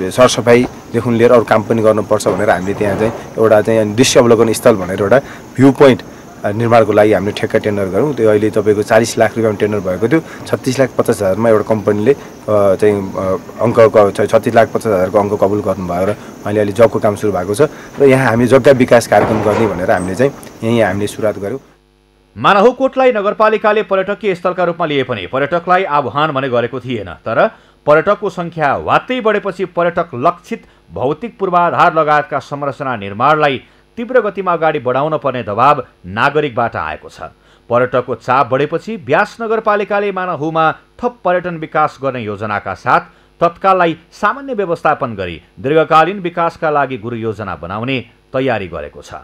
सरसफाइदेखि लिएर अरू काम पनि गर्नुपर्छ भनेर हामीले त्यहाँ चाहिँ एउटा चाहिँ दृश्य अवलोकन स्थल भनेर एउटा भ्यू पोइन्ट निर्माणको लागि हामीले ठेक्का टेन्डर गऱ्यौँ। त्यो अहिले तपाईँको 40 लाख रुपियाँमा टेन्डर भएको थियो। 36,50,000मा एउटा कम्पनीले चाहिँ अङ्कको 36,50,000को अङ्क कबुल गर्नुभयो र अहिले जबको काम सुरु भएको छ र यहाँ हामी जग्गा विकास कार्यक्रम गर्ने भनेर हामीले चाहिँ यहीँ हामीले सुरुवात गऱ्यौँ। मानहुँकोटलाई नगरपालिकाले पर्यटकीय स्थलका रूपमा लिए पनि पर्यटकलाई आह्वान भने गरेको थिएन। तर पर्यटकको सङ्ख्या वात्तै बढेपछि पर्यटक लक्षित भौतिक पूर्वाधार लगायतका संरचना निर्माणलाई तीव्र गतिमा अगाडि बढाउन पर्ने दबाव नागरिकबाट आएको छ। पर्यटकको चाप बढेपछि ब्यास नगरपालिकाले मानहुँमा थप पर्यटन विकास गर्ने योजनाका साथ तत्काललाई सामान्य व्यवस्थापन गरी दीर्घकालीन विकासका लागि गुरु योजना बनाउने तयारी गरेको छ।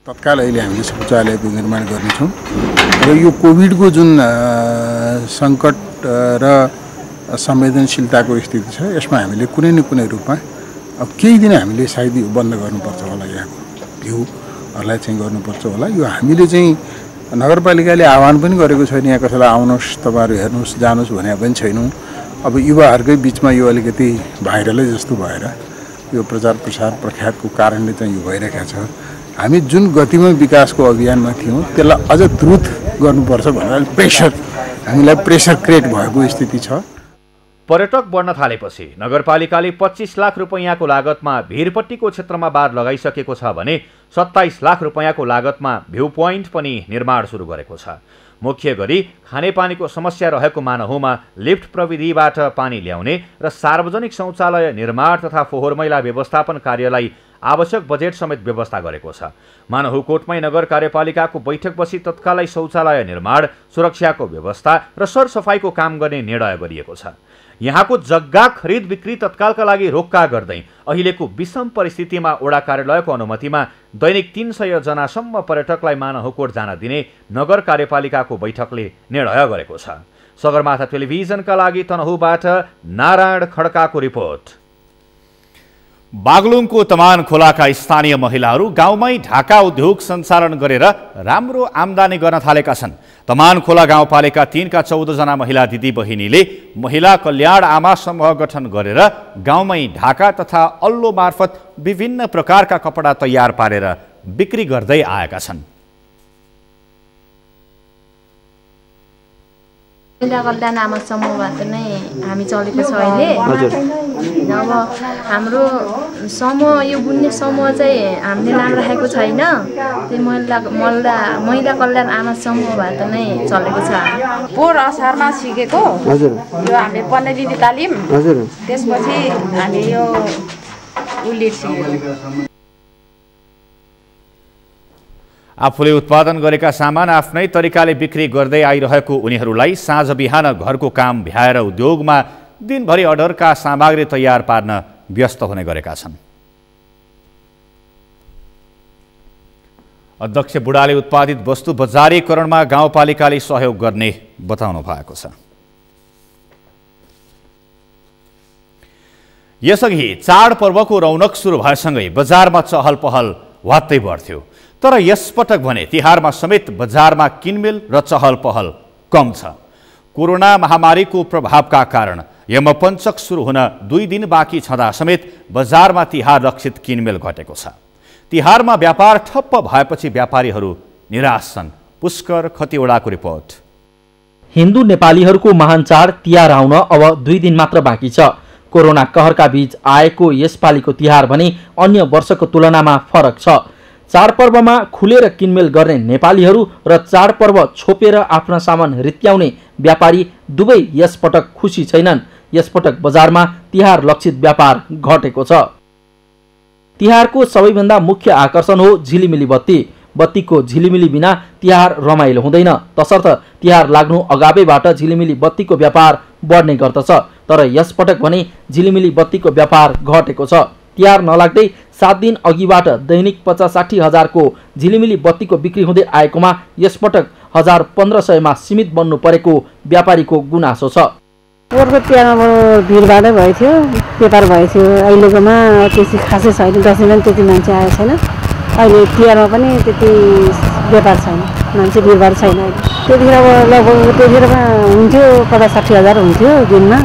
तत्काल अहिले हामीले शौचालयको निर्माण गर्नेछौँ र यो कोभिडको जुन सङ्कट र संवेदनशीलताको स्थिति छ यसमा हामीले कुनै न कुनै रूपमा अब केही दिन हामीले सायद यो बन्द गर्नुपर्छ होला, यहाँको भ्यूहरूलाई चाहिँ गर्नुपर्छ होला। यो हामीले चाहिँ नगरपालिकाले आह्वान पनि गरेको छैन यहाँ कसैलाई आउनुहोस् तपाईँहरू हेर्नुहोस् जानुहोस् भने पनि छैनौँ। अब युवाहरूकै बिचमा यो अलिकति भाइरलै जस्तो भएर यो प्रचार प्रसार प्रख्यातको कारणले चाहिँ यो भइरहेको छ। हामी जुन गतिमा विकासको अभियानमा थियौँ त्यसलाई अझ द्रुत गर्नुपर्छ भनेर हामीलाई प्रेसर क्रिएट भएको स्थिति छ। पर्यटक बढ्न थालेपछि नगरपालिकाले 25 लाख रुपैयाँको लागतमा भिरपट्टिको क्षेत्रमा बार लगाइसकेको छ भने 27 लाख रुपैयाँको लागतमा भ्यू पोइन्ट पनि निर्माण सुरु गरेको छ। मुख्य गरी खानेपानीको समस्या रहेको मानहुमा लिफ्ट प्रविधिबाट पानी ल्याउने र सार्वजनिक शौचालय निर्माण तथा फोहोर मैला व्यवस्थापन कार्यलाई आवश्यक बजेट समेत व्यवस्था गरेको छ। मानहुकोटमै नगर कार्यपालिकाको बैठक बसी तत्कालै शौचालय निर्माण, सुरक्षाको व्यवस्था र सरसफाईको काम गर्ने निर्णय गरिएको छ। यहाँको जग्गा खरिद बिक्री तत्कालका लागि रोक्का गर्दै अहिलेको विषम परिस्थितिमा वडा कार्यालयको अनुमतिमा दैनिक 300 जनासम्म पर्यटकलाई मानहुकोट जान दिने नगर कार्यपालिकाको बैठकले निर्णय गरेको छ। सगरमाथा टेलिभिजनका लागि तनहुबाट नारायण खड्काको रिपोर्ट। बागलुङको तमान खोलाका स्थानीय महिलाहरू गाउँमै ढाका उद्योग सञ्चालन गरेर राम्रो आम्दानी गर्न थालेका छन्। तमान खोला गाउँपालिका 3 का 14 जना महिला दिदी बहिनीले महिला कल्याण आमा समूह गठन गरेर गाउँमै ढाका तथा अल्लो मार्फत विभिन्न प्रकारका कपडा तयार पारेर बिक्री गर्दै आएका छन्। महिला कल्याण आमा समूहबाट नै हामी चलेको छ अहिले। अब हाम्रो समूह यो बुन्ने समूह चाहिँ हामीले नाम राखेको छैन, त्यो महिला कल्याण आमा समूहबाट नै चलेको छ। पोहोर असारमा सिकेको यो हामीले पन्नेलिनी तालिम, त्यसपछि हामी यो उल्लेख सिकेको। आफूले उत्पादन गरेका सामान आफ्नै तरिकाले बिक्री गर्दै आइरहेको उनीहरूलाई साँझ बिहान घरको काम भ्याएर उद्योगमा दिनभरि अर्डरका सामग्री तयार पार्न व्यस्त हुने गरेका छन्। अध्यक्ष बुढाले उत्पादित वस्तु बजारीकरणमा गाउँपालिकाले सहयोग गर्ने बताउनु भएको छ। यसअघि चाडपर्वको रौनक सुरु भएसँगै बजारमा चहल पहल वात्तै बढ्थ्यो, तर यसपटक भने तिहारमा समेत बजारमा किनमेल र चहल पहल कम छ। कोरोना महामारीको प्रभावका कारण यमपञ्चक सुरु हुन 2 दिन बाँकी छँदा समेत बजारमा तिहार लक्षित किनमेल घटेको छ। तिहारमा व्यापार ठप्प भएपछि व्यापारीहरू निराश छन्। पुष्कर खतिवडाको रिपोर्ट। हिन्दू नेपालीहरूको महान चाड तिहार आउन अब 2 दिन मात्र बाँकी छ। कोरोना कहरका बीच आएको यसपालिको तिहार भने अन्य वर्षको तुलनामा फरक छ। चाडपर्वमा खुलेर किनमेल गर्ने नेपालीहरू र चाडपर्व छोपेर आफ्ना सामान रित्याउने व्यापारी दुवै यसपटक खुसी छैनन्। यसपटक बजारमा तिहार लक्षित व्यापार घटेको छ। तिहारको सबैभन्दा मुख्य आकर्षण हो झिलिमिली बत्ती। बत्तीको झिलिमिली बिना तिहार रमाइलो हुँदैन। तसर्थ तिहार लाग्नु अगावैबाट झिलिमिली बत्तीको व्यापार बढ्ने गर्दछ। तर यसपटक भने झिलिमिली बत्तीको व्यापार घटेको छ। तिहार नलाग्दै 7 दिन अघिबाट दैनिक 50-60 हजारको झिलिमिली बत्तीको बिक्री हुँदै आएकोमा यसपटक 1500 मा सीमित बन्नु परेको व्यापारीको गुनासो छ। पोहोरको तिहारमा भिडभाडै भएको थियो, व्यापार भएको थियो। अहिलेकोमा त्यति खासै छैन, दसैँमा पनि त्यति मान्छे आएको छैन। अहिले तिहारमा पनि त्यति व्यापार छैन, मान्छे भिडभाड छैन। त्यतिखेर अब लगभग त्यतिखेरमा हुन्थ्यो 50-60 हजार हुन्थ्यो दिनमा।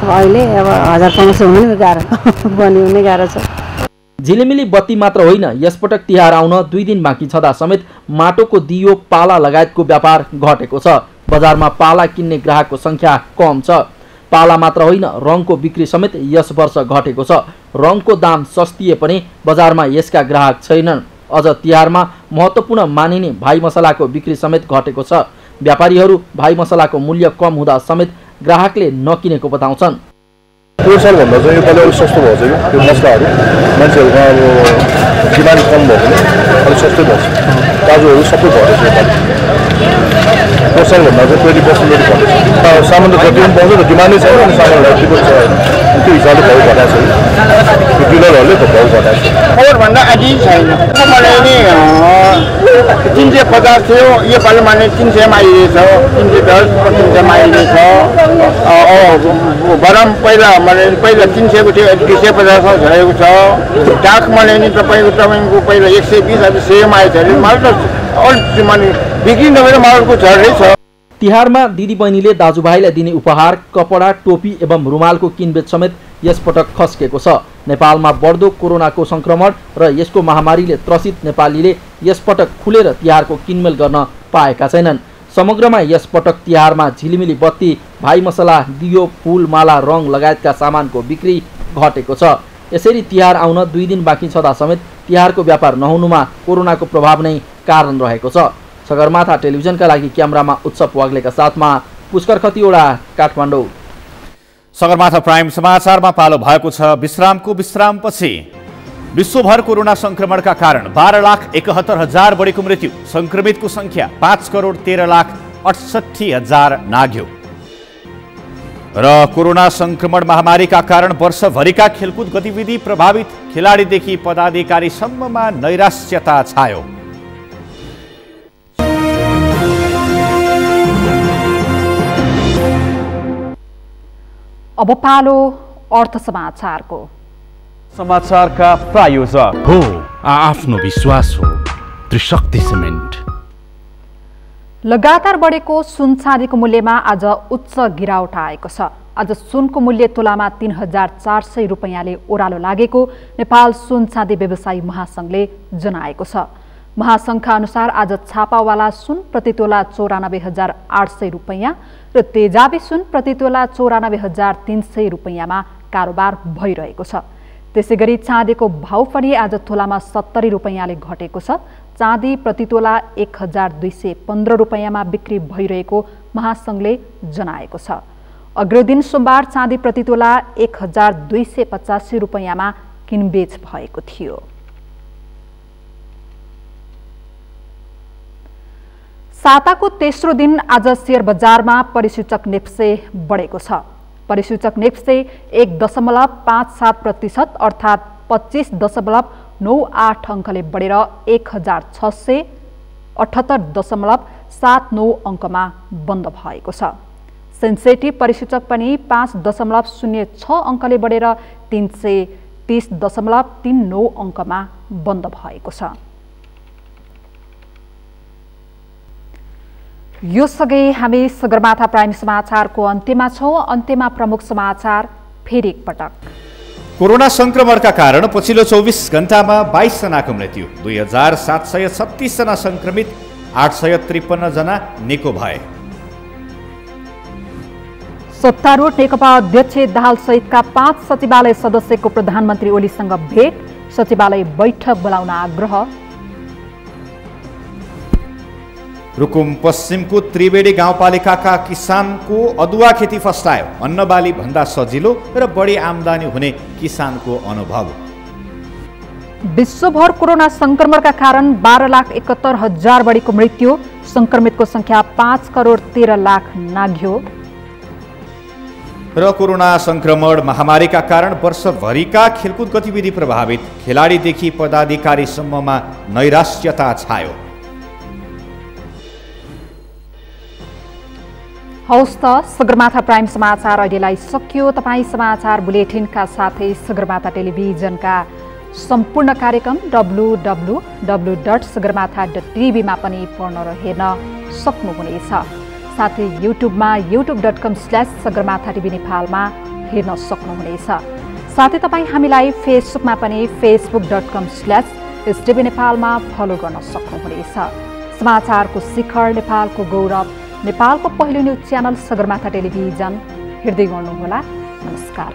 अब अहिले अब 1500 हुनु नि गाह्रो, बन्यो भने गाह्रो छ। झिलिमिली बत्ती मात्र होइन, यसपटक तिहार आउन 2 दिन बाँकी छँदा समेत माटोको दियो, पाला लगायतको व्यापार घटेको छ। बजारमा पाला किन्ने ग्राहकको संख्या कम छ। पाला मात्र होइन, रङको बिक्री समेत यस वर्ष घटेको छ। रङको दाम सस्तिए पनि बजारमा यसका ग्राहक छैनन्। अझ तिहारमा महत्त्वपूर्ण मानिने भाइ मसलाको बिक्री समेत घटेको छ। व्यापारीहरू भाइ मसलाको मूल्य कम हुँदा समेत ग्राहकले नकिनेको बताउँछन्। पोहोर सालभन्दा चाहिँ योपालि अलिक सस्तो भएको छ कि यो मसलाहरू मान्छेहरूमा अब डिमान्ड कम भयो भने अलिक सस्तै भएको छ। काजुहरू सबै घटेको छ योपालि। पोहोर सालभन्दा चाहिँ 20% घटेको छ। सामान त जति पनि पाउँछ त डिमान्डै छैन, अनि सामानहरू जति पनि छ त्यो हिसाबले भाउ घटाएको छ। त्यो डिलरहरूले त भाउ घटाएको छ। पोहोरभन्दा अलि छैन। मलाई नि 350 थियो, योपालि मैले 300 मा आइरहेछ, 310 300 मा आइरहेछ। बरम पहिला 300 को थियो, 250 मा झरेको छ। डाक मैले नि तपाईँको पहिला 120 अब 100 मा आइछ। माल त अलिक माने बिक्री नभएर मालको झर्दै छ। तिहारमा दिदीबहिनीले दाजुभाइलाई दिने उपहार, कपडा, टोपी एवं रुमालको किनबेच समेत यसपटक खस्केको छ। नेपालमा बढ्दो कोरोनाको संक्रमण र यसको महामारीले त्रसित नेपालीले यसपटक खुलेर तिहारको किनमेल गर्न पाएका छैनन्। समग्रमा यस पटक तिहारमा झिलिमिली बत्ती, भाइ मसला, दियो, फूल, माला, रङ लगायतका सामानको बिक्री घटेको छ। यसरी तिहार आउन 2 दिन बाँकी छँदा समेत तिहारको व्यापार नहुनुमा कोरोनाको प्रभाव नै कारण रहेको छ। सगरमाथा टेलिभिजनका लागि क्यामेरामा उत्सव वाग्लेका साथमा पुष्कर खतिवडा, काठमाडौँ। सगरमाथा प्राइम समाचारमा पालो भएको छ विश्रामको विश्रामपछि। विश्वभर कोरोना संक्रमणका कारण 12,71,000 बढीको मृत्यु, संक्रमितको संख्या 5,13,68,000 नाग्यो। र कोरोना संक्रमण महामारीका कारण वर्षभरिका खेलकुद गतिविधि प्रभावित, खेलाडीदेखि पदाधिकारीसम्ममा नैराश्यता छायो। अब पालो अर्थ समाचारको। समाचारका प्रायोजक हो आफ्नो विश्वास हो त्रिशक्ति सिमेन्ट। लगातार बढेको सुन चाँदीको मूल्यमा आज उच्च गिरावट आएको छ। आज सुनको मूल्य तोलामा 3,400 रुपैयाँले ओह्रालो लागेको नेपाल सुन चाँदी व्यवसायी महासंघले जनाएको छ। महासंघका अनुसार आज छापावाला सुन प्रति तोला 94,800 रुपैयाँ र तेजाबी सुन प्रति तोला 94,300 रुपैयाँमा कारोबार भइरहेको छ। त्यसैगरी चाँदीको भाउ पनि आज तोलामा 70 रुपैयाँले घटेको छ। चाँदी प्रति तोला 1,215 रुपैयाँमा बिक्री भइरहेको महासंघले जनाएको छ। अग्रिम दिन सोमबार चाँदी प्रति तोला 1,285 रुपैयाँमा किनबेच भएको थियो। साताको तेस्रो दिन आज शेयर बजारमा परिसूचक नेप्से बढेको छ। परिसूचक नेप्से 1.57% अर्थात् 25.98 अङ्कले बढेर 1,678.79 अङ्कमा बन्द भएको छ। सेन्सेटिभ परिसूचक पनि 5.06 अङ्कले बढेर 330.39 अङ्कमा बन्द भएको छ। यो सँगै हामी सगरमाथा प्राइम समाचारको अन्त्यमा छौँ। अन्त्यमा प्रमुख समाचार फेरि एकपटक। कोरोना संक्रमणका कारण पछिल्लो 24 घण्टामा 22 जनाको मृत्यु, 2,736 जना संक्रमित, 853 जना निको भए। सत्तारूढ नेकपा अध्यक्ष दाहाल सहितका 5 सचिवालय सदस्यको प्रधानमन्त्री ओलीसँग भेट, सचिवालय बैठक बोलाउन आग्रह। रुकुम पश्चिमको त्रिवेणी गाउँपालिकाका किसानको अदुवा खेती फस्टायो, अन्नबाली भन्दा सजिलो र बढी आमदानी हुने किसानको अनुभव। विश्वभर कोरोना संक्रमणका कारण 12,71,000 बढीको मृत्यु, संक्रमितको संख्या 5,13,00,000 नाग्यो। र कोरोना संक्रमण महामारीका कारण वर्षभरिका खेलकुद गतिविधि प्रभावित, खेलाडीदेखि पदाधिकारीसम्ममा नैराश्यता छायो। हौस् त सगरमाथा प्राइम समाचार अहिलेलाई सकियो। तपाईँ समाचार बुलेटिनका साथै सगरमाथा टेलिभिजनका सम्पूर्ण कार्यक्रम www.sagarmatha.tv मा पनि पढ्न र हेर्न सक्नुहुनेछ। साथै युट्युबमा youtube.com/sagarmatha.tv नेपालमा हेर्न सक्नुहुनेछ। साथै तपाईँ हामीलाई फेसबुकमा पनि facebook.com/STV नेपालमा फलो गर्न सक्नुहुनेछ। समाचारको शिखर, नेपालको गौरव, नेपालको पहिलो न्युज च्यानल सगरमाथा टेलिभिजन हेर्दै गर्नुहोला। नमस्कार।